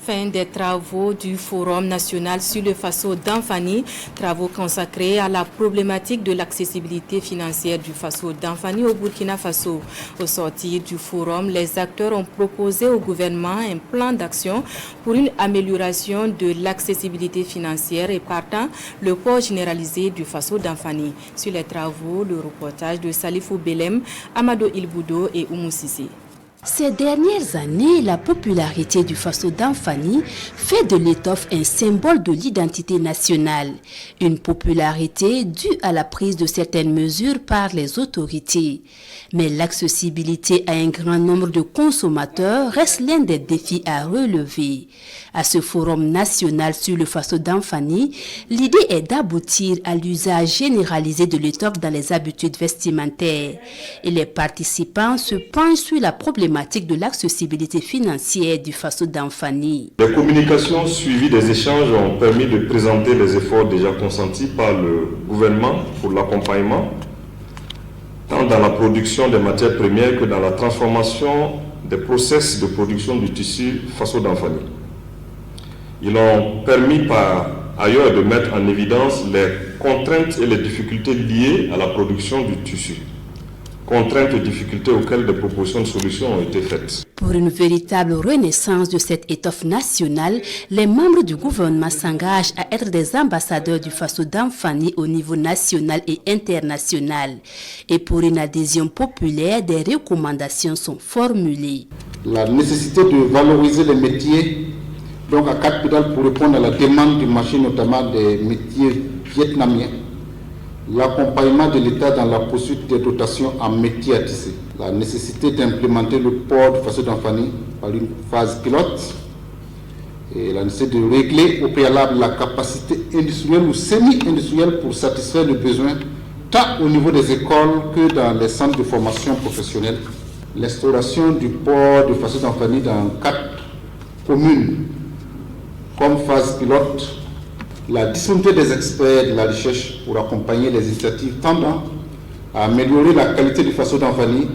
fin des travaux du Forum national sur le Faso d'Anfani, travaux consacrés à la problématique de l'accessibilité financière du Faso d'Anfani au Burkina Faso. Au sortir du forum, les acteurs ont proposé au gouvernement un plan d'action pour une amélioration de l'accessibilité financière et partant le port généralisé du Faso d'Anfani. Sur les travaux, le reportage de Salifou Belem, Amado Ilboudo et Oumou Sissi. Ces dernières années, la popularité du Faso d'Anfani fait de l'étoffe un symbole de l'identité nationale. Une popularité due à la prise de certaines mesures par les autorités. Mais l'accessibilité à un grand nombre de consommateurs reste l'un des défis à relever. À ce forum national sur le Faso d'Anfani, l'idée est d'aboutir à l'usage généralisé de l'étoffe dans les habitudes vestimentaires. Et les participants se penchent sur la problématique de l'accessibilité financière du Faso d'Anfani. Les communications suivies des échanges ont permis de présenter les efforts déjà consentis par le gouvernement pour l'accompagnement, tant dans la production des matières premières que dans la transformation des process de production du tissu Faso d'Anfani. Ils ont permis par ailleurs de mettre en évidence les contraintes et les difficultés liées à la production du tissu. Contraintes et difficultés auxquelles des propositions de solutions ont été faites. Pour une véritable renaissance de cette étoffe nationale, les membres du gouvernement s'engagent à être des ambassadeurs du Faso d'Anfani au niveau national et international. Et pour une adhésion populaire, des recommandations sont formulées. La nécessité de valoriser les métiers, donc à quatre pédales pour répondre à la demande du marché, notamment des métiers vietnamiens. L'accompagnement de l'État dans la poursuite des dotations en métiers à tisser. La nécessité d'implémenter le port du Faso d'Anfani par une phase pilote. Et la nécessité de régler au préalable la capacité industrielle ou semi-industrielle pour satisfaire les besoins tant au niveau des écoles que dans les centres de formation professionnelle. L'instauration du port du Faso d'Anfani dans 4 communes comme phase pilote. La disponibilité des experts de la recherche pour accompagner les initiatives tendant à améliorer la qualité du Faso d'Anfani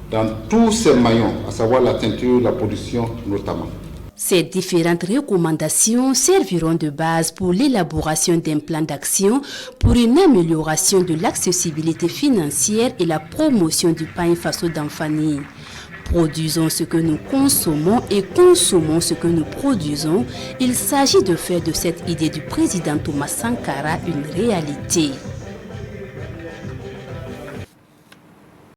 dans tous ses maillons, à savoir la teinture, la production notamment. Ces différentes recommandations serviront de base pour l'élaboration d'un plan d'action pour une amélioration de l'accessibilité financière et la promotion du pain Faso d'Anfani. Produisons ce que nous consommons et consommons ce que nous produisons. Il s'agit de faire de cette idée du président Thomas Sankara une réalité.